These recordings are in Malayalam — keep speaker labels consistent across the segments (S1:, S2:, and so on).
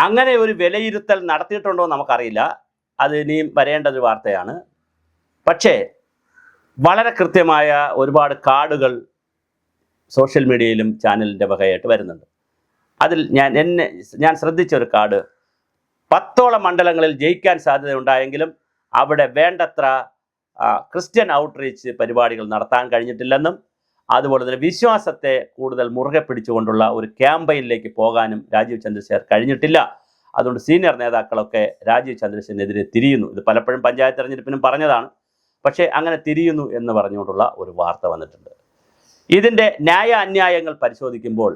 S1: അങ്ങനെ ഒരു വിലയിരുത്തൽ നടത്തിയിട്ടുണ്ടോ എന്ന് നമുക്കറിയില്ല. അത് ഇനിയും വരേണ്ട ഒരു വാർത്തയാണ്. പക്ഷേ വളരെ കൃത്യമായ ഒരുപാട് കാർഡുകൾ സോഷ്യൽ മീഡിയയിലും ചാനലിൻ്റെ വകയായിട്ട് വരുന്നുണ്ട്. അതിൽ ഞാൻ ശ്രദ്ധിച്ച ഒരു കാർഡ്, 10ഓളം മണ്ഡലങ്ങളിൽ ജയിക്കാൻ സാധ്യതയുണ്ടായെങ്കിലും അവിടെ വേണ്ടത്ര ക്രിസ്ത്യൻ ഔട്ട്റീച്ച് പരിപാടികൾ നടത്താൻ കഴിഞ്ഞിട്ടില്ലെന്നും അതുപോലെ തന്നെ വിശ്വാസത്തെ കൂടുതൽ മുറുകെ പിടിച്ചുകൊണ്ടുള്ള ഒരു ക്യാമ്പയിനിലേക്ക് പോകാനും രാജീവ് ചന്ദ്രശേഖർ കഴിഞ്ഞിട്ടില്ല. അതുകൊണ്ട് സീനിയർ നേതാക്കളൊക്കെ രാജീവ് ചന്ദ്രശേഖരനെതിരെ തിരിയുന്നു. ഇത് പലപ്പോഴും പഞ്ചായത്ത് തെരഞ്ഞെടുപ്പിനും പറഞ്ഞതാണ്. പക്ഷേ അങ്ങനെ തിരിയുന്നു എന്ന് പറഞ്ഞുകൊണ്ടുള്ള ഒരു വാർത്ത വന്നിട്ടുണ്ട്. ഇതിൻ്റെ ന്യായ അന്യായങ്ങൾ പരിശോധിക്കുമ്പോൾ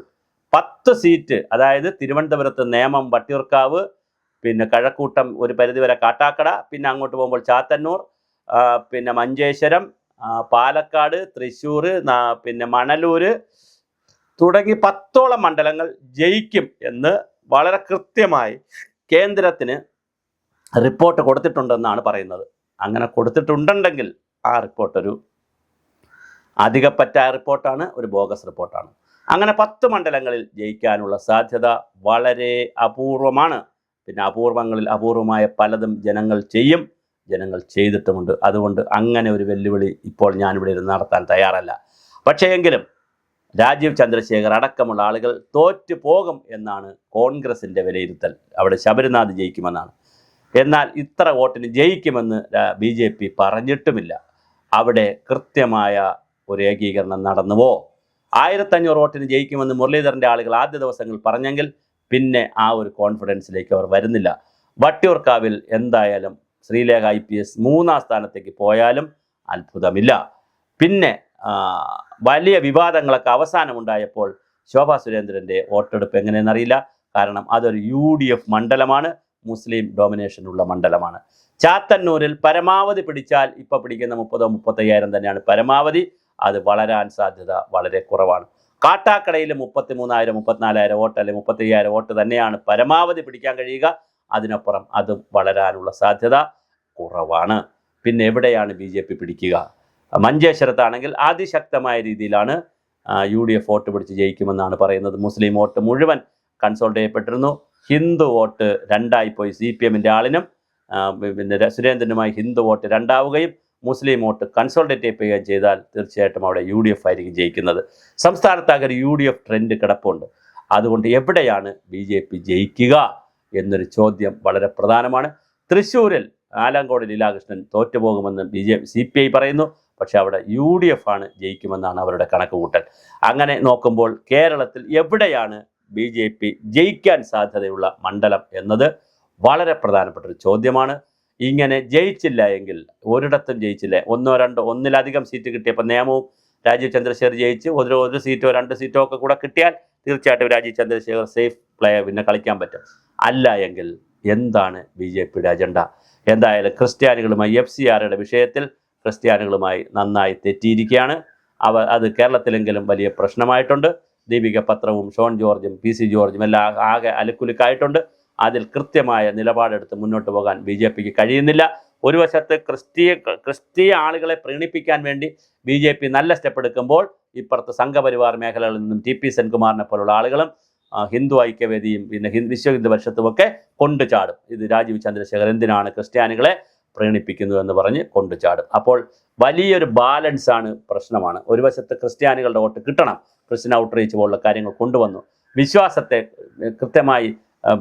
S1: 10 സീറ്റ്, അതായത് തിരുവനന്തപുരത്ത് നേമം, വട്ടിയൂർക്കാവ്, പിന്നെ കഴക്കൂട്ടം, ഒരു പരിധിവരെ കാട്ടാക്കട, പിന്നെ അങ്ങോട്ട് പോകുമ്പോൾ ചാത്തന്നൂർ, പിന്നെ മഞ്ചേശ്വരം, പാലക്കാട്, തൃശ്ശൂർ, പിന്നെ മണലൂർ തുടങ്ങി 10ഓളം മണ്ഡലങ്ങൾ ജയിക്കും എന്ന് വളരെ കൃത്യമായി കേന്ദ്രത്തിന് റിപ്പോർട്ട് കൊടുത്തിട്ടുണ്ടെന്നാണ് പറയുന്നത്. അങ്ങനെ കൊടുത്തിട്ടുണ്ടെങ്കിൽ ആ റിപ്പോർട്ടൊരു അധികപ്പറ്റായ റിപ്പോർട്ടാണ്, ഒരു ബോഗസ് റിപ്പോർട്ടാണ്. അങ്ങനെ 10 മണ്ഡലങ്ങളിൽ ജയിക്കാനുള്ള സാധ്യത വളരെ അപൂർവമാണ്. പിന്നെ അപൂർവങ്ങളിൽ അപൂർവമായ പലതും ജനങ്ങൾ ചെയ്യും, ജനങ്ങൾ ചെയ്തിട്ടുമുണ്ട്. അതുകൊണ്ട് അങ്ങനെ ഒരു വെല്ലുവിളി ഇപ്പോൾ ഞാനിവിടെ ഇരുന്ന് നടത്താൻ തയ്യാറല്ല. പക്ഷേ എങ്കിലും രാജീവ് ചന്ദ്രശേഖർ അടക്കമുള്ള ആളുകൾ തോറ്റു പോകും എന്നാണ് കോൺഗ്രസിൻ്റെ വിലയിരുത്തൽ. അവിടെ ശബരിനാഥ് ജയിക്കുമെന്നാണ്. എന്നാൽ ഇത്ര വോട്ടിന് ജയിക്കുമെന്ന് BJP പറഞ്ഞിട്ടുമില്ല. അവിടെ കൃത്യമായ ഒരു ഏകീകരണം നടന്നുവോ? 1500 വോട്ടിന് ജയിക്കുമെന്ന് മുരളീധരൻ്റെ ആളുകൾ ആദ്യ ദിവസങ്ങളിൽ പറഞ്ഞെങ്കിൽ പിന്നെ ആ ഒരു കോൺഫിഡൻസിലേക്ക് അവർ വരുന്നില്ല. വട്ടിയൂർക്കാവിൽ എന്തായാലും ശ്രീലേഖ IPS 3ാം സ്ഥാനത്തേക്ക് പോയാലും അത്ഭുതമില്ല. പിന്നെ വലിയ വിവാദങ്ങളൊക്കെ അവസാനമുണ്ടായപ്പോൾ ശോഭാ സുരേന്ദ്രൻ്റെ വോട്ടെടുപ്പ് എങ്ങനെയെന്നറിയില്ല. കാരണം അതൊരു UDF മണ്ഡലമാണ്, മുസ്ലിം ഡോമിനേഷനുള്ള മണ്ഡലമാണ്. ചാത്തന്നൂരിൽ പരമാവധി പിടിച്ചാൽ ഇപ്പോൾ പിടിക്കുന്ന 30,000-35,000 തന്നെയാണ് പരമാവധി. അത് വളരാൻ സാധ്യത വളരെ കുറവാണ്. കാട്ടാക്കടയിൽ 33,000-34,000 വോട്ട് അല്ലെങ്കിൽ 35,000 വോട്ട് തന്നെയാണ് പരമാവധി പിടിക്കാൻ കഴിയുക. അതിനപ്പുറം അതും വളരാനുള്ള സാധ്യത കുറവാണ്. പിന്നെ എവിടെയാണ് BJP പിടിക്കുക? മഞ്ചേശ്വരത്താണെങ്കിൽ അതിശക്തമായ രീതിയിലാണ് UDF വോട്ട് പിടിച്ച് ജയിക്കുമെന്നാണ് പറയുന്നത്. മുസ്ലിം വോട്ട് മുഴുവൻ കൺസോൾട്ട് ചെയ്യപ്പെട്ടിരുന്നു. ഹിന്ദു വോട്ട് 2ആയി പോയി. CPMൻ്റെ ആളിനും പിന്നെ സുരേന്ദ്രനുമായി ഹിന്ദു വോട്ട് 2ആവുകയും മുസ്ലിം വോട്ട് കൺസോൾട്ടേറ്റ് ചെയ്യുകയും ചെയ്താൽ തീർച്ചയായിട്ടും അവിടെ UDF ആയിരിക്കും ജയിക്കുന്നത്. സംസ്ഥാനത്താകെ ഒരു UDF ട്രെൻഡ് കിടപ്പുണ്ട്. അതുകൊണ്ട് എവിടെയാണ് BJP ജയിക്കുക എന്നൊരു ചോദ്യം വളരെ പ്രധാനമാണ്. തൃശ്ശൂരിൽ ആലങ്കോട് ലീലാകൃഷ്ണൻ തോറ്റുപോകുമെന്ന് CPI പറയുന്നു. പക്ഷെ അവിടെ UDF ആണ് ജയിക്കുമെന്നാണ് അവരുടെ കണക്കുകൂട്ടൽ. അങ്ങനെ നോക്കുമ്പോൾ കേരളത്തിൽ എവിടെയാണ് BJP ജയിക്കാൻ സാധ്യതയുള്ള മണ്ഡലം എന്നത് വളരെ പ്രധാനപ്പെട്ടൊരു ചോദ്യമാണ്. ഇങ്ങനെ ജയിച്ചില്ല എങ്കിൽ, ഒരിടത്തും ജയിച്ചില്ല, 1-2 ഒന്നിലധികം സീറ്റ് കിട്ടിയപ്പോൾ നേമവും രാജീവ് ചന്ദ്രശേഖർ ജയിച്ച് ഒരു സീറ്റോ 2 സീറ്റോ ഒക്കെ കൂടെ കിട്ടിയാൽ തീർച്ചയായിട്ടും രാജീവ് ചന്ദ്രശേഖർ സേഫ് പ്ലെയർ പിന്നെ കളിക്കാൻ പറ്റും. അല്ല എങ്കിൽ എന്താണ് BJPയുടെ അജണ്ട? എന്തായാലും ക്രിസ്ത്യാനികളുമായി FCRയുടെ വിഷയത്തിൽ ക്രിസ്ത്യാനികളുമായി നന്നായി തെറ്റിയിരിക്കുകയാണ്. അത് കേരളത്തിലെങ്കിലും വലിയ പ്രശ്നമായിട്ടുണ്ട്. ദീപിക പത്രവും ഷോൺ ജോർജും PC ജോർജും എല്ലാം ആകെ അലക്കുലുക്കായിട്ടുണ്ട്. അതിൽ കൃത്യമായ നിലപാടെടുത്ത് മുന്നോട്ട് പോകാൻ BJPക്ക് കഴിയുന്നില്ല. ഒരു വശത്ത് ക്രിസ്തീയ ആളുകളെ പ്രീണിപ്പിക്കാൻ വേണ്ടി BJP നല്ല സ്റ്റെപ്പ് എടുക്കുമ്പോൾ ഇപ്പുറത്ത് സംഘപരിവാർ മേഖലകളിൽ നിന്നും TP സെൻകുമാറിനെ പോലുള്ള ആളുകളും ഹിന്ദു ഐക്യവേദിയും പിന്നെ വിശ്വ ഹിന്ദു പരിഷത്തുമൊക്കെ കൊണ്ടുചാടും. ഇത് രാജീവ് ചന്ദ്രശേഖർ എന്തിനാണ് ക്രിസ്ത്യാനികളെ പ്രീണിപ്പിക്കുന്നു എന്ന് പറഞ്ഞ് കൊണ്ടുചാടും. അപ്പോൾ വലിയൊരു ബാലൻസാണ് പ്രശ്നമാണ്. ഒരു വശത്ത് ക്രിസ്ത്യാനികളുടെ വോട്ട് കിട്ടണം, ക്രിസ്ത്യൻ ഔട്ട്റീച്ച് പോലുള്ള കാര്യങ്ങൾ കൊണ്ടുവന്നു, വിശ്വാസത്തെ കൃത്യമായി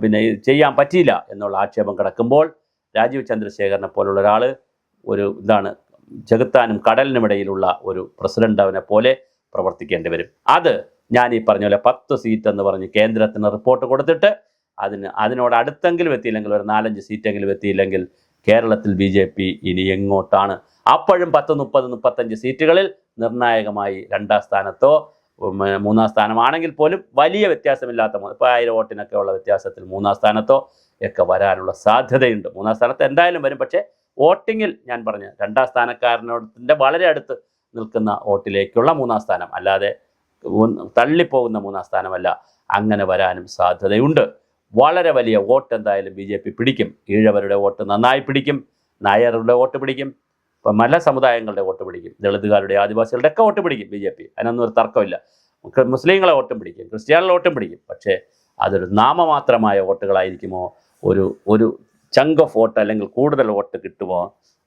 S1: പിന്നെ ചെയ്യാൻ പറ്റിയില്ല എന്നുള്ള ആക്ഷേപം കിടക്കുമ്പോൾ രാജീവ് ചന്ദ്രശേഖരനെ പോലുള്ള ഒരാൾ ഒരു ചെകുത്താനും കടലിനുമിടയിലുള്ള ഒരു പ്രസിഡന്റ് പോലെ പ്രവർത്തിക്കേണ്ടി വരും. അത് ഞാൻ ഈ പറഞ്ഞ പോലെ 10 സീറ്റ് എന്ന് പറഞ്ഞ് കേന്ദ്രത്തിന് റിപ്പോർട്ട് കൊടുത്തിട്ട് അതിനോട് അടുത്തെങ്കിലും എത്തിയില്ലെങ്കിൽ, ഒരു 4-5 സീറ്റെങ്കിലും എത്തിയില്ലെങ്കിൽ കേരളത്തിൽ BJP ഇനി എങ്ങോട്ടാണ്? അപ്പോഴും 10, 30, 35 സീറ്റുകളിൽ നിർണായകമായി 2ാം സ്ഥാനത്തോ 3ാം സ്ഥാനമാണെങ്കിൽ പോലും വലിയ വ്യത്യാസമില്ലാത്ത, ഇപ്പോൾ 1000 വോട്ടിനൊക്കെ ഉള്ള വ്യത്യാസത്തിൽ 3ാം സ്ഥാനത്തോ ഒക്കെ വരാനുള്ള സാധ്യതയുണ്ട്. 3ാം സ്ഥാനത്ത് എന്തായാലും വരും. പക്ഷേ വോട്ടിങ്ങിൽ ഞാൻ പറഞ്ഞു 2ാം സ്ഥാനക്കാരനോടത്തിൻ്റെ വളരെ അടുത്ത് നിൽക്കുന്ന വോട്ടിലേക്കുള്ള 3ാം സ്ഥാനം, അല്ലാതെ തള്ളിപ്പോകുന്ന 3ാം സ്ഥാനമല്ല. അങ്ങനെ വരാനും സാധ്യതയുണ്ട്. വളരെ വലിയ വോട്ട് എന്തായാലും BJP പിടിക്കും. ഈഴവരുടെ വോട്ട് നന്നായി പിടിക്കും, നായരുടെ വോട്ട് പിടിക്കും, ഇപ്പം മല സമുദായങ്ങളുടെ വോട്ട് പിടിക്കും, ദളിതുകാരുടെ, ആദിവാസികളുടെ ഒക്കെ വോട്ട് പിടിക്കും BJP. അതിനൊന്നും ഒരു തർക്കമില്ല. മുസ്ലിങ്ങളെ വോട്ടും പിടിക്കും, ക്രിസ്ത്യാനികളുടെ വോട്ടും പിടിക്കും. പക്ഷേ അതൊരു നാമമാത്രമായ വോട്ടുകളായിരിക്കുമോ, ഒരു ചങ്ക് ഓഫ് വോട്ട് അല്ലെങ്കിൽ കൂടുതൽ വോട്ട് കിട്ടുമോ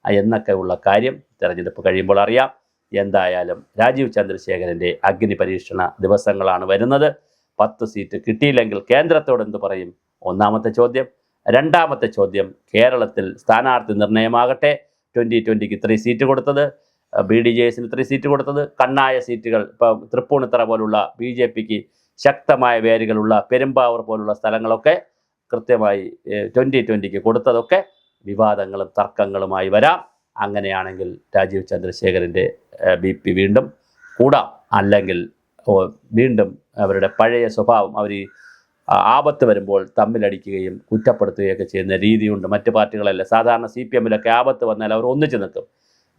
S1: എന്നൊക്കെയുള്ള കാര്യം തെരഞ്ഞെടുപ്പ് കഴിയുമ്പോൾ അറിയാം. എന്തായാലും രാജീവ് ചന്ദ്രശേഖരൻ്റെ അഗ്നി പരീക്ഷണ ദിവസങ്ങളാണ് വരുന്നത്. 10 സീറ്റ് കിട്ടിയില്ലെങ്കിൽ കേന്ദ്രത്തോട് എന്ത് പറയും? ഒന്നാമത്തെ ചോദ്യം. രണ്ടാമത്തെ ചോദ്യം, കേരളത്തിൽ സ്ഥാനാർത്ഥി നിർണയമാകട്ടെ. 2020ക്ക് 3 സീറ്റ് കൊടുത്തത്, BDJSന് 3 സീറ്റ് കൊടുത്തത്, കണ്ണായ സീറ്റുകൾ ഇപ്പം തൃപ്പൂണിത്തറ പോലുള്ള BJPക്ക് ശക്തമായ വേരുകളുള്ള പെരുമ്പാവൂർ പോലുള്ള സ്ഥലങ്ങളൊക്കെ കൃത്യമായി 2020ക്ക് കൊടുത്തതൊക്കെ വിവാദങ്ങളും തർക്കങ്ങളുമായി വരാം. അങ്ങനെയാണെങ്കിൽ രാജീവ് ചന്ദ്രശേഖരൻ്റെ BP വീണ്ടും കൂടാം. അല്ലെങ്കിൽ വീണ്ടും അവരുടെ പഴയ സ്വഭാവം, അവർ ആപത്ത് വരുമ്പോൾ തമ്മിലടിക്കുകയും കുറ്റപ്പെടുത്തുകയൊക്കെ ചെയ്യുന്ന രീതിയുണ്ട്. മറ്റ് പാർട്ടികളല്ല, സാധാരണ CPMലൊക്കെ ആപത്ത് വന്നാൽ അവർ ഒന്നിച്ചു നിൽക്കും.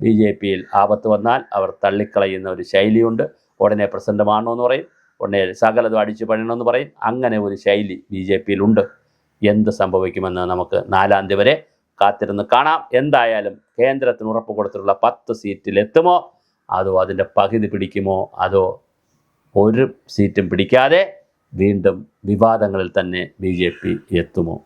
S1: BJPയിൽ ആപത്ത് വന്നാൽ അവർ തള്ളിക്കളയുന്ന ഒരു ശൈലിയുണ്ട്. ഉടനെ പ്രസിഡന്റുമാണോ എന്ന് പറയും, ഉടനെ സകലതും അടിച്ചു പണിയണമെന്ന് പറയും. അങ്ങനെ ഒരു ശൈലി BJPയിലുണ്ട്. എന്ത് സംഭവിക്കുമെന്ന് നമുക്ക് 4-ാം തീയതി വരെ കാത്തിരുന്ന് കാണാം. എന്തായാലും കേന്ദ്രത്തിന് ഉറപ്പ് കൊടുത്തിട്ടുള്ള 10 സീറ്റിലെത്തുമോ, അതോ അതിൻ്റെ പകുതി പിടിക്കുമോ, അതോ ഒരു സീറ്റും പിടിക്കാതെ വീണ്ടും വിവാദങ്ങളിൽ തന്നെ BJP എത്തുമോ?